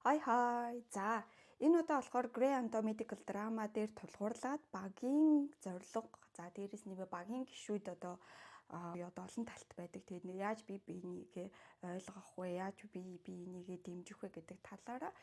Хай хай. За энэ удаа болохоор Grey Anatomy Medical Drama дээр тулгуурлаад багийн зорилго, за дээрэс нэмээ багийн гишүүд одоо олон талт байдаг. Тэгээд яаж биенийгээ ойлгох вэ? Яаж биенийгээ дэмжих вэ гэдэг талаараа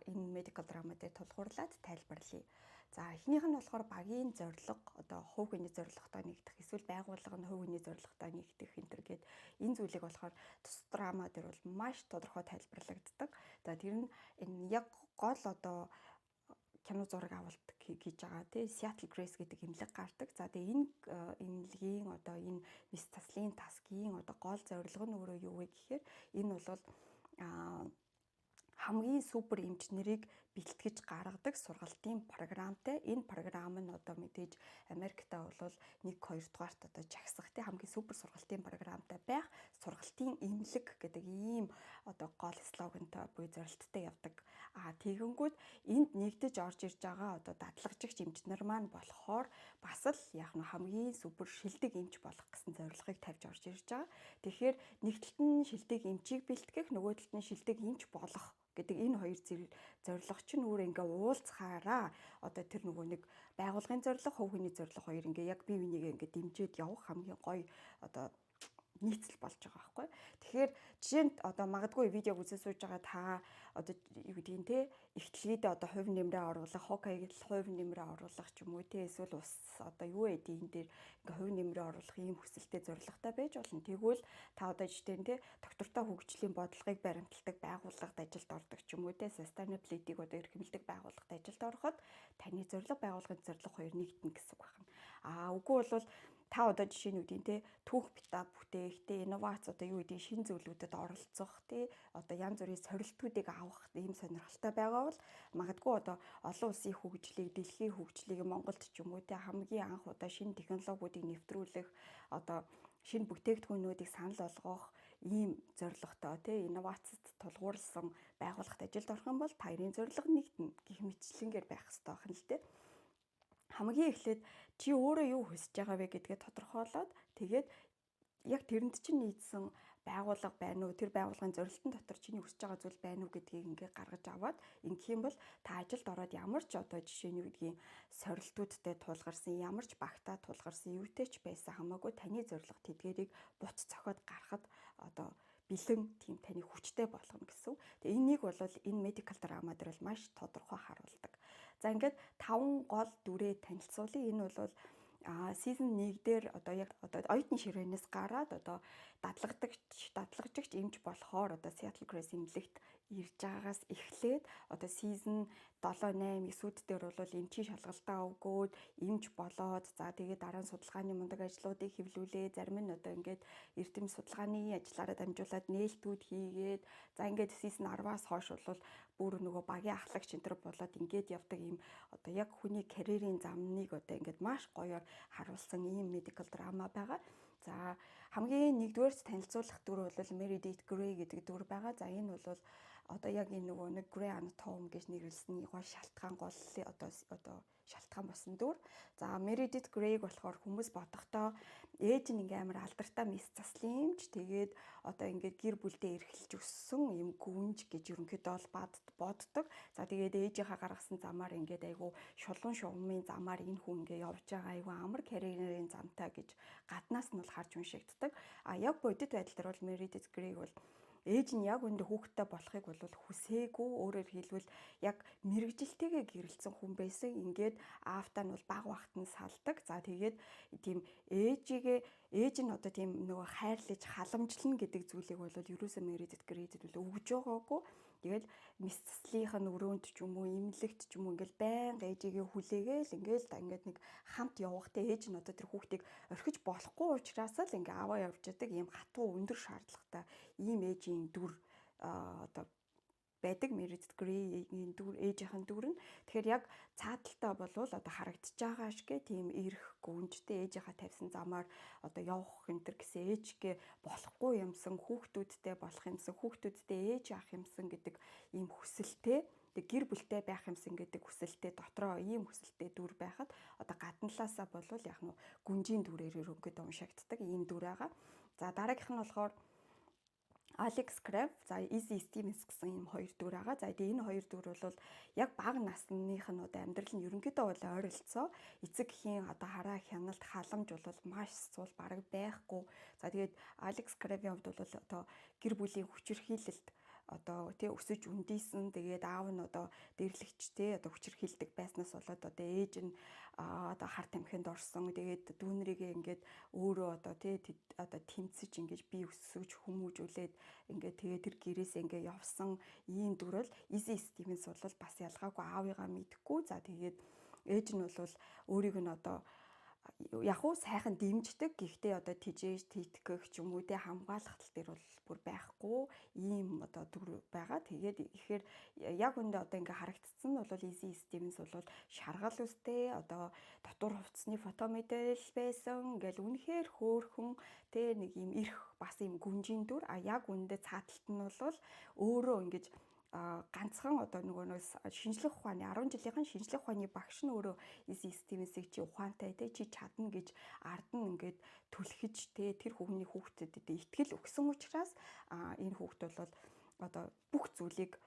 энэ medical drama дээр тулгуурлаад тайлбарлая. За эхнийх нь болохоор багийн зорилго, одоо хувь хүний зорилготой нэгдэх, эсвэл байгууллага нь хувь хүний зорилготой нэгдэх энэ төр гээд энэ зүйлийг болохоор тус драма дээр бол маш тодорхой тайлбарлагддаг. За тэр нь энэ яг гол одоо кино зураг авалт хийж байгаа тий Seattle Grace гэдэг имлэг гардаг. За тэгээ энэ имлэгийн одоо энэ мис таслын тасгийн одоо гол зорилго нь өөрөө юу вэ гэхээр энэ бол хамгийн супер эмч нарыг бэлтгэж гаргадаг сургалтын програмтай. Энэ програм нь одоо мэдээж Америктаа бол 1-2 дугаарт одоо жагсах тий хамгийн супер сургалтын програмтай байх сургалтын эмнэлэг гэдэг ийм одоо гол слогантай буюу зорилттой явдаг. Тэгэнгүүт энд нэгдэж орж ирж байгаа одоо дадлагжигч эмч нар маань болохоор бас л яг нь хамгийн супер шилдэг эмч болох гэсэн зорилгыг тавьж орж ирж байгаа. Тэгэхээр нэг талд нь шилдэг эмчийг бэлтгэх, нөгөө талд нь шилдэг эмч болох гэдэг энэ хоёр зорилго чинь өөр ингээ уулзахаараа одоо тэр нөгөө нэг байгуулгын зорилго, хувь хүний зорилго хоёр ингээ яг бие бинийгээ ингээ дэмжиж явах хамгийн гоё одоо нийцэл болж байгаа байхгүй. Тэгэхээр жишээнд одоо магадгүй видеог үзэж сууж байгаа та одоо юу гэдгийг те ихтлгийдээ одоо хувь нэмрээ оруулах, хоккейг хувь нэмрээ оруулах ч юм уу те эсвэл ус одоо юу гэдэг энэ дээр ингээ хувь нэмрээ оруулах ийм хүсэлтэй зорилготой байж болно. Тэгвэл та одоо жишээ нь те доктортой хөгжлийн бодлогыг баримталдаг байгууллагад ажилд ордог ч юм уу те sustainability-г одоо эрхэмлдэг байгууллагад ажилд ороход таны зорилго байгууллагын зорилго хоёр нэгдэнэ гэсэн үг байна. Үгүй бол та одоо жишээ нь үгүй те түүх бүтээх те инновац одоо юу гэдэг шин зүйлүүдэд оролцох те одоо янз бүрийн сорилтуудыг авах ийм сонирхолтой байгаа бол магадгүй одоо олон улсын хөгжлийг, дэлхийн хөгжлийг Монголд ч юм уу те хамгийн анх удаа шин технологиудыг нэвтрүүлэх одоо шинэ бүтээгдэхүүнүүдийг санал болгох ийм зорилготой те инновацид тулгуурласан байгууллагад ажилд орох юм бол та эрийн зорилго нэгдэнэ гэх мэтчлэнгээр байх хэрэгтэй байна л те. Хамгийн эхлээд чи өөрөө юу хүсэж байгаа вэ гэдгээ тодорхойлоод тэгээд яг тэрэнд чинь нийцсэн байгууллага байна уу, тэр байгууллагын зорилтын дотор чиний хүсэж байгаа зүйл байна уу гэдгийг ингээ гаргаж аваад ингэх юм бол та ажилд ороод ямар ч одоо жишээ нь юу гэдгийг сорилтуудтай тулгарсан, ямар ч багтаа тулгарсан юутэй ч байсан хамаагүй таны зорилго тэдгэрийг буц цохиод гарахад одоо бэлэн тийм таны хүчтэй болгоно гэсэн. Тэгээ энийг бол энэ medical drama дээр бол маш тодорхой харуулдаг. За ингээд 5 гол дүрээ танилцуулъя. Энэ бол season 1 дээр одоо яг одоо оюутны ширээнээс гараад одоо дадлагжигч эмч болохоор одоо Seattle Grace эмнэлэгт ирж байгаагаас эхлээд одоо season 7, 8, 9-үүд дээр бол эмчийн шалгалтаа өгөөд эмч болоод за тэгээд дараа нь судалгааны мундаг ажлуудыг хэвлүүлээ. Зарим нь одоо ингээд эрдэм судалгааны ажлаараа дамжуулаад нээлтүүд хийгээд за ингээд season 10-аас хойш бол бүр нөгөө багийн ахлагч энэ төр болоод ингээд явдаг юм одоо яг хүний карьерийн замныг одоо ингээд маш гоёор харуулсан ийм medical drama байгаа. За хамгийн нэгдүгээр танилцуулах дүр бол Meredith Grey гэдэг дүр байгаа. За энэ бол одоо яг энэ нөгөө нэг Grey Anatomy гэж нэрлсэн гол шалтгаан одоо шалтгаан болсон дүр. За Meredith Grey-г болохоор хүмүүс бодохдоо ээж нь ингээм амар алдартай мис заслын юмч тэгээд одоо ингээд гэр бүлдээ эрхэлж өссөн юм гүнж гэж ерөнхийдөө бол боддог. За тэгээд ээжийнхаа гаргасан замаар ингээд айгу шулуун шугамын замаар энэ хүн ингээд явж байгаа айгу амар карьерийн замтай гэж гаднаас нь бол харж уншигддаг. Яг бодит байдал дээр бол Meredith Grey бол ээж нь яг өндө хүүхдтэй болохыг бол хүсээгүй, өөрөөр хэлбэл яг мэрэгжилтэйгээ гэрэлцсэн хүн байсан. Ингээд аавтаа нь бол баг багт нь салдаг. За тэгээд тийм ээж нь одоо тийм нөгөө хайрлаж халамжлна гэдэг зүйлийг бол ерөөсөө Meredith Grey-д бол өгж байгаагүй. Тэгэл мис заслынх нь өрөөнд ч юм уу, имлэгт ч юм уу ингээл байнга ээжигээ хүлээгээл ингээд нэг хамт явахтай ээж нь одоо тэр хүүхдийг орхиж болохгүй учраас л ингээ аваа явж байгаа ийм хатуу өндөр шаардлагатай ийм ээжийн дүр одоо байдаг Meredith Grey-ийн дүр ээжийнхэн дүр нь. Тэгэхээр яг цааталтаа болвол одоо харагдаж байгаа ашиг тийм эрх гүнжтэй ээжийнхаа тавьсан замаар одоо явах энэ төр гэсэн ээжгээ болохгүй юмсан хүүхдүүдтэй болох юмсан хүүхдүүдтэй ээж авах юмсан гэдэг ийм хүсэлтэй гэр бүлтэй байх юмсан гэдэг хүсэлтэй дотроо ийм хүсэлтэй дүр байхад одоо гадналаасаа болвол яг нь гүнжийн дүрээр өрөнгөд уншигддаг ийм дүр байгаа. За дараагийнх нь болохоор Алекс Крав, за Изи Стивенс гэсэн ийм хоёр дүр байгаа. За тэгээ энэ хоёр дүр бол яг бага насных нь одоо амьдрал нь ерөнхийдөө бол ойролцоо. Эцэг эхийн одоо хараа хяналт халамж бол маш сул бараг байхгүй. За тэгээд Алекс Кравийн хувьд бол одоо гэр бүлийн хүчирхийлэлд одоо тий өсөж үндийсэн, тэгээд аав нь одоо дэрлэгчтэй одоо хүчирхийлдэг байснаас болоод одоо ээж нь одоо хар тамхинд орсон, тэгээд дүүнрийгээ ингээд өөрөө одоо тий одоо тэмцэж ингэж бие өсөж хүмүүжүүлээд ингээд тэгээд тэр гэрээс ингээд явсан ийм дүрэл Изи Стивенс бол бас ялгаагүй аавыгаа мэдхгүй. За тэгээд ээж нь бол өөрийг нь одоо яг уу сайхан дэмждэг, гэхдээ одоо тижээж тэтгэх ч юм уу те хамгаалах тал дээр бол бүр байхгүй ийм одоо дүр байгаа. Тэгээд ихээр яг үндэ одоо ингээ харагдсан нь бол Изи Стивенс бол шаргал үстэй одоо дотор хувцсны фото модель байсан. Ингээл үнэхээр хөөрхөн те нэг ийм эрх бас ийм гүнжийн дүр. Яг үндэ цааталт нь бол өөрөө ингэж ганцхан одоо нөгөө шинжлэх ухааны 10 жилийн шинжлэх ухааны багш нь өөрөө Изи Стивенсийг чи ухаантай те чи чадна гэж ард нь ингээд түлхэж те тэр хүүхний хүүхдэд итгэл өгсөн учраас энэ хүүхд бол одоо бүх зүйлийг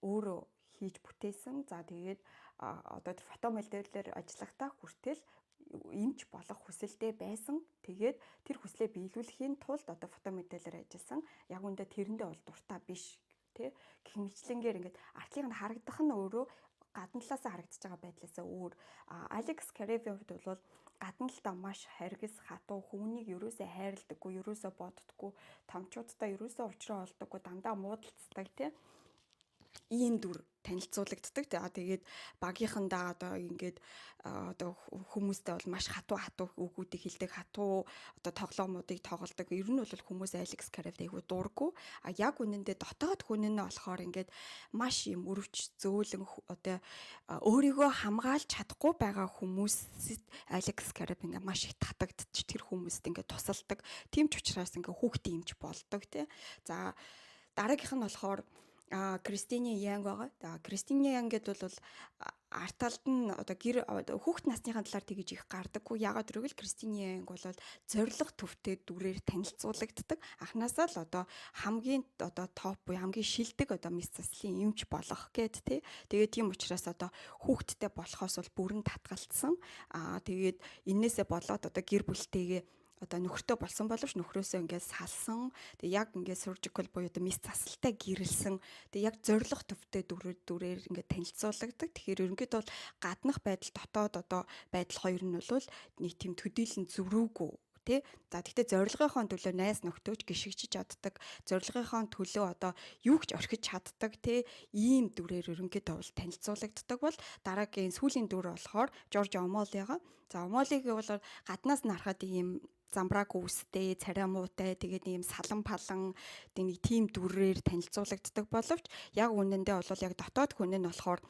өөрөө хийж бүтээсэн. За тэгээд одоо фото моделлээр ажиллахдаа хүртэл эмч болох хүсэлтэй байсан. Тэгээд тэр хүслээ биелүүлэхийн тулд одоо фото моделлээр ажилласан. Яг үндэ тэрэндээ бол дуртай биш. Гэх мэтлэнгээр ингээд артлыг нь харагдах нь өөрөө гадна талаасаа харагдаж байгаа байдлаасаа өөр. Алекс Кравийн хувьд бол гадна талдаа маш харгас хатуу, хүмүүнийг ерөөсөө хайрладаггүй, ерөөсөө боддоггүй, томчуудтай ерөөсөө уулзраа олдоггүй, дандаа муудалцдаг тийм ийм дүр танилцуулагддаг. Тэгээд багийнхандаа одоо ингээд одоо хүмүүстэй бол маш хатуу үгүүдийг хэлдэг, хатуу одоо тоглоомуудыг тоглодог. Ер нь бол хүмүүс Алекс Кравд айгүй дуургүй. Яг үнэндээ дотоод хүн нь болохоор ингээд маш юм өрөвч зөөлөн одоо өөрийгөө хамгаалж чадахгүй байгаа хүмүүст Алекс Крав ингээд маш их татагдчих, тэр хүмүүст ингээд тусалдаг. Тийм ч учраас ингээд хүүхдийн эмч болдог тий. За дараагийнх нь болохоор Кристине Янг байгаа. За Кристине Янг гэдэг бол арт талд нь одоо гэр хүүхд насныхаа талаар тэгж их гардаггүй. Ягаад гэвэл Кристине Янг бол зориг төвтэй дүрээр танилцуулагддаг. Анханасаа л одоо хамгийн одоо топ буюу хамгийн шилдэг одоо мис заслын эмч болох гэд тий. Тэгээд тийм учраас одоо хүүхдтэй болохоос бол бүрэн татгалцсан. Тэгээд энээсээ болоод одоо гэр бүлтэйгээ одоо нөхөртөө болсон боловч нөхрөөсөө ингээд салсан. Тэг яг ингээд surgical буюу одоо мис засалтай гэрэлсэн. Тэг яг зориг төвтэй дүрээр ингээд танилцуулагддаг. Тэгэхээр ерөнхийдөө бол гаднах байдал, дотоод одоо байдал хоёр нь бол нэг тийм төдийлөн зөрүүгүй. За тэгтээ зорилгынхон төлөө найз нөхдөөч гიშгэж чаддаг, зорилгынхон төлөө одоо юу ч орхиж чаддаг ийм дүрээр ерөнхийдөө бол танилцуулагддаг. Бол дараагийн сүүлийн дүр болохоор Жорж Омолигаа. За Омолиг бол гаднаас нь харахад ийм замбрааг үстэй, царай муутай, тэгээд ийм салан палан нэг тийм дүрээр танилцуулагддаг боловч яг үнэндээ бол яг дотоод хүн нь болохоор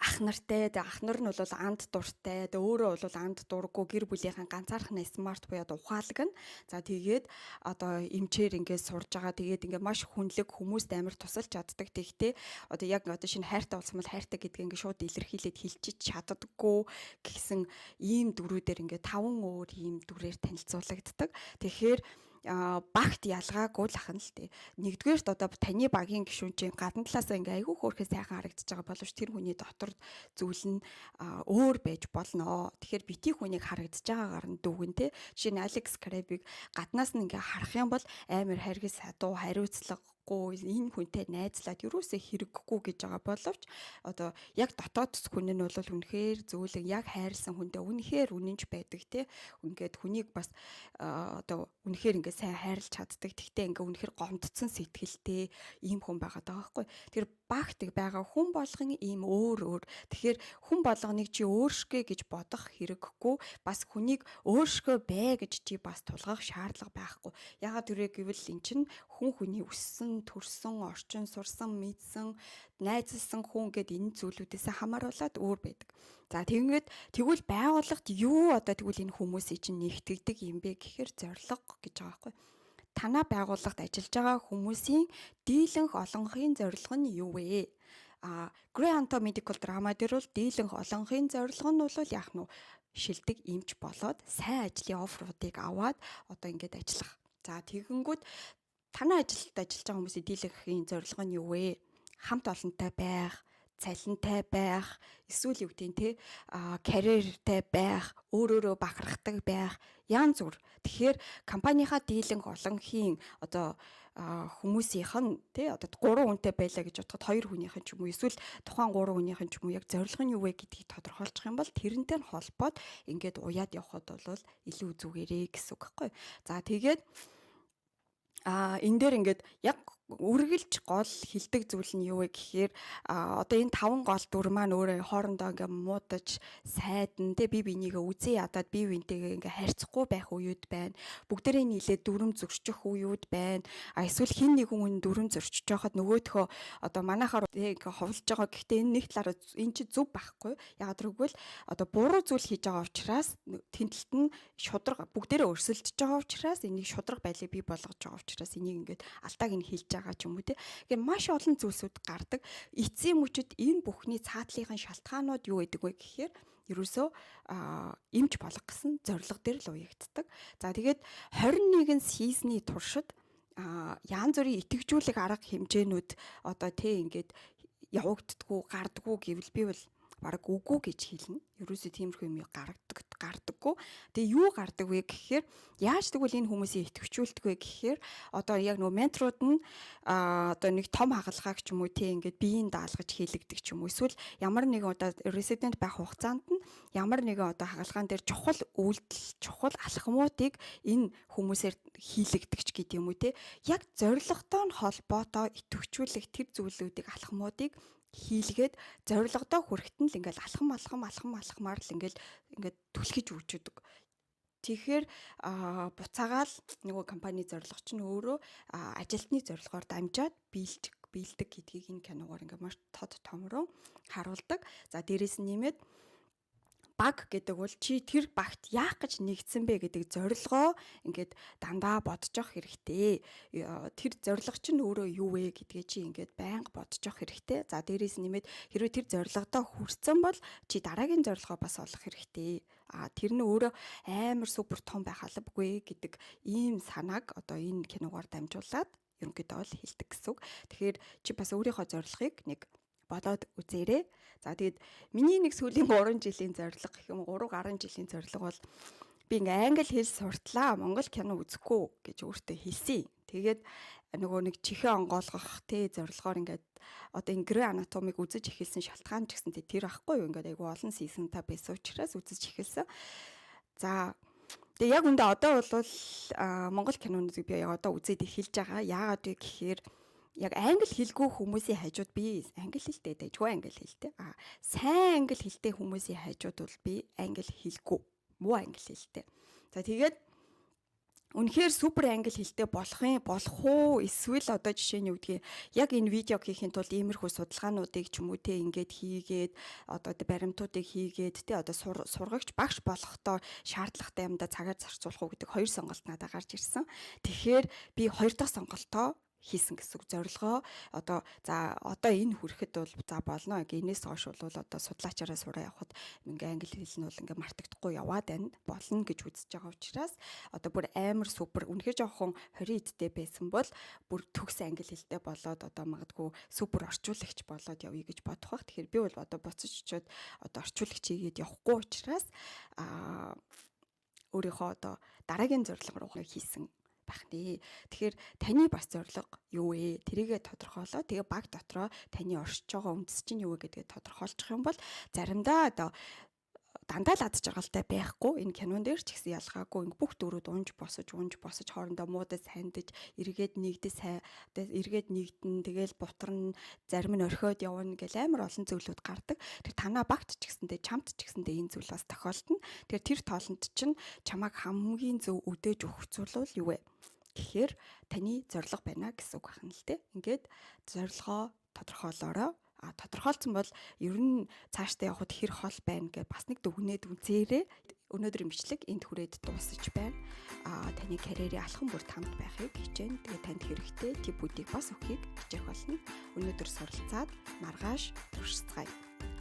ах нартай. Тэгээ ах нар нь бол анд дуртай. Тэгээ өөрөө бол анд дурггүй, гэр бүлийнхэн ганцаархан смарт буюу ухаалаг нь. За тэгээд одоо эмчээр ингээд сурж байгаа. Тэгээд ингээд маш хүнлэг, хүмүүст амар тусалж чаддаг. Тэгтээ одоо яг одоо шинэ хайртай болсон бол хайртай гэдгийг ингээд шууд илэрхийлээд хэлчих чаддаггүй гэсэн ийм дүрүүдээр ингээд 5 өөр ийм дүрээр танилцуулагддаг. Тэгэхээр багт ялгаагүй л ахна л тээ. Нэгдүгээрт одоо таны багийн гишүүн чинь гадна талаасаа ингээ айгүй хөөрхөн сайхан харагдаж байгаа боловч тэр хүний дотор зүйл нь өөр байж болно. Тэгэхээр битгий хүнийг харагдаж байгаагаар нь дүгэн те. Жишээ нь Алекс Кравийг гаднаас нь ингээ харах юм бол амар харгас хадуу, хариуцлага энэ хүнтэй найзлаад юусээ хэрэггүй гэж байгаа боловч одоо яг дотоод хүн нь бол үнэхээр зөөлөн яг хайрлсан хүнтэй үнэхээр үнэнч байдаг те. Ингээд хүнийг бас одоо үнэхээр ингээд сайн хайрлаж чаддаг. Тэгтээ ингээд үнэхээр гомдсон сэтгэлтэй ийм хүн байгаад байгаа байхгүй. Тэр багт байгаа хүн болгон ийм өөр. Тэгэхээр хүн болгоныг чи өөршгөө гэж бодох хэрэггүй. Бас хүнийг өөршгөө бай гэж чи бас тулгах шаардлага байхгүй. Ягаад гэвэл эн чинь хүн хүний өссөн, төрсөн, орчин сурсан, мэдсэн, найзалсан хүн гэд энэ зүйлүүдээс хамааруулаад өөр байдаг. За тэгвэл байгууллагт юу одоо тэгвэл энэ хүмүүсийн чинь нэгтгэдэг юм бэ гэхээр зориг гэж байгаа байхгүй. Танаа байгууллагт ажиллаж байгаа хүмүүсийн дийлэнх олонхын зорилго нь юу вэ? Grey Anto Medical Drama дээр бол дийлэнх олонхын зорилго нь бол яах нь шилдэг эмч болоод сайн ажлын офферуудыг аваад одоо ингээд ажиллах. За тэгэнгүүт танай ажилд ажиллаж байгаа хүмүүсийн дийлэнхийн зорилго нь юу вэ? Хамт олонтой байх, цалинтай байх, эсвэл юу гэдэг те карьертэй байх, өөрөөрөө бахархдаг байх, янз бүр. Тэгэхээр компанийнхаа дийлэнх олонхийн одоо хүмүүсийнх нь тий одоо 3 хүнтэй байлаа гэж бодоход 2 хүнийх нь ч юм уу эсвэл тухайн 3 хүнийх нь ч юм уу яг зорилго нь юу вэ гэдгийг тодорхойлчих юм бол тэрнтэй нь холбоод ингээд уяад явхад бол илүү зүгээрээ гэсэн үг байхгүй. За тэгээд энэ дээр ингээд яг үргэлж гол хилдэг зүйл нь юу вэ гэхээр одоо энэ 5 гол дүр маань өөрөө хоорондоо ингээ муудаж сайдан тэ бие бинийгээ үзээ ядаад бие бинтэйгээ ингээ харьцахгүй байх үеуд байна. Бүгдээрээ нийлээд дүрм зөрчих үеуд байна. Эсвэл хин нэгэн хүн дүрм зөрчиж байхад нөгөөдхөө одоо манайхаар ингээ ховлж байгаа. Гэхдээ энэ нэг талаараа энэ чи зөв байхгүй. Яг тэргүүл одоо буруу зүйл хийж байгаа учраас тэнэлт нь шудраг бүгдээрээ өрсөлдөж байгаа учраас энийг шудраг байлыг бий болгож байгаа учраас энийг ингээд алдааг нь хэлж байгаа ч юм уу те. Ингээд маш олон зүйлсүүд гардаг. Эцсийн мөчөд энэ бүхний цаатлынхын шалтгаанууд юу гэдэг вэ гэхээр ерөөсөө эмч болох гэсэн зорилго дээр л уягддаг. За тэгээд 21 сизны туршид янз бүрийн итгэжүүлэх арга хэмжээнүүд одоо те ингээд явагддггүй гардггүй гэвэл би бол бараг үгүй гэж хэлнэ. Ерөөсөө тиймэрхүү юм гардаггүй. Тэгээ юу гардаг вэ гэхээр яаж тэгвэл энэ хүмүүсийн итгэвчүүлдэг вэ гэхээр одоо яг нөгөө менторууд нь одоо нэг том хагалгааг ч юм уу тий ингээд биеийн даалгаж хийлэгдэг ч юм уу эсвэл ямар нэгэн одоо резидент байх хугацаанд нь ямар нэгэн одоо хагалгаан дээр чухал үйлдэл чухал алхмуудыг энэ хүмүүсээр хийлэгдэг ч гэдэг юм уу тий яг зорилготой нь холбоотой итгэвчүүлэх тэр зүйлүүдийг алхмуудыг хийлгээд зорилгодоо хүрэхэд нь л ингээл алхамаар л ингээд түлхэж өгчөдөг. Тэгэхээр буцаагаал нөгөө компани зорилго чинь өөрөө ажилтны зорилгоор дамжаад биелдэг гэдгийг энэ киногоор ингээд маш тод томроо харуулдаг. За дээрэс нь нэмээд баг гэдэг бол чи тэр багт яах гэж нэгдсэн бэ гэдэг зорилгоо ингээд дандаа бодож явах хэрэгтэй. Тэр зорилго чинь өөрөө юу вэ гэдгээ чи ингээд байнга бодож явах хэрэгтэй. За дээрээс нэмээд хэрвээ тэр зорилгодоо хүрсэн бол чи дараагийн зорилгоо бас олох хэрэгтэй. Тэр нь өөрөө амар супер том байх албагүй гэдэг ийм санааг одоо энэ киногоор дамжуулаад ерөнхийдөө бол хэлдэг гэсэн үг. Тэгэхээр чи бас өөрийнхөө зорилгыг нэг бодоод үзээрэй. За тэгээд миний нэг сүүлийн 3 жилийн зорилго гэх юм 3 гаруй жилийн зорилго бол би ингээ англи хэл суртлаа. Монгол кино үзэхгүй гэж өөртөө хэлсэн. Тэгээд нөгөө нэг чихээ онгоолгох зорилгоор ингээд одоо энэ Grey Anatomy-г үзэж эхэлсэн шалтгаан ч гэсэн тэр ахгүй юу ингээд айгу олон сизонтай байсан учраас үзэж эхэлсэн. За тэгээ яг үндэ одоо бол монгол кинонуудыг би одоо үзээд эхэлж байгаа. Яагаад вэ гэхээр яг англи хэлгүй хүмүүсийн хажууд би англи хэлтэй дэжгүй англи хэлтэй. Сайн англи хэлтэй хүмүүсийн хажууд бол би англи хэлгүй, муу англи хэлтэй. За тэгээд үнэхээр супер англи хэлтэй болох уу? Эсвэл одоо жишээ нь юу гэдгийг яг энэ видео хийхин тулд иймэрхүү судалгаануудыг ч юм уу те ингээд хийгээд одоо баримтуудыг хийгээд те одоо сургагч багш болохдоо шаардлагатай юмдаа цагаар зарцуулах уу гэдэг хоёр сонголт надад гарч ирсэн. Тэгэхээр би хоёр дахь сонголтоо хийсэн гэсэн үг зорилгоо одоо энэ хүрэхэд бол за болно. Энээс хойш бол одоо судлаачаараа сураа явахад ингээ англи хэл нь бол ингээ мартагдахгүй яваад болно гэж үзэж байгаа учраас одоо бүр амар супер үнэхээр жоохон 20 эдтэй байсан бол бүр төгс англи хэлтэй болоод одоо магадгүй супер орчуулагч болоод явъя гэж бодох бах. Тэгэхээр би бол одоо буцаж очиод одоо орчуулагч хийгээд явахгүй учраас өөрийнхөө одоо дараагийн зорилго руу хийсэн байна. Тэгэхээр таны бас зорилго юу вэ? Тэрийгэ тодорхойлоо. Тэгээ баг дотроо таны оршиж байгаа үндэс чинь юу вэ гэдгээ тодорхойлчих юм бол заримдаа одоо дандаа л ад жаргалтай байхгүй энэ кинон дээр ч гэсэн ялгаагүй бүх дөрүүд унж босож хоорондоо муудаж сандаж эргээд нэгдэн тэгэл бутарна зарим нь орхиод явна гэл амар олон зүйлүүд гардаг. Тэр танаа багт ч гэсэндээ чамд ч гэсэндээ энэ зүйл бас тохиолдно. Тэгэхээр тэр тоолонд чинь чамайг хамгийн зөв өдөөж өгөх зүйл бол юу вэ гэхээр таны зорилго байна гэсэн үг байна л дээ. Ингээд зорилгоо тодорхойлоорой. Тодорхойлцсон бол ер нь цаашдаа явхад хэр хол байна гэж бас нэг дүгнээд үзээрэй. Өнөөдрийн бичлэг энд хүрээд дуусаж байна. Таны карьерийн алхам бүр тамд байхыг хичээн. Тэгээ танд хэрэгтэй типүүдийг бас өгөхийг хичээх болно. Өнөөдөр суралцаад маргааш туршицгаая.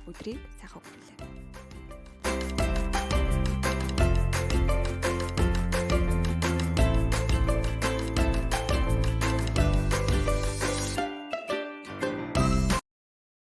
Өдрийг сайхан өнгөрүүлээрэй.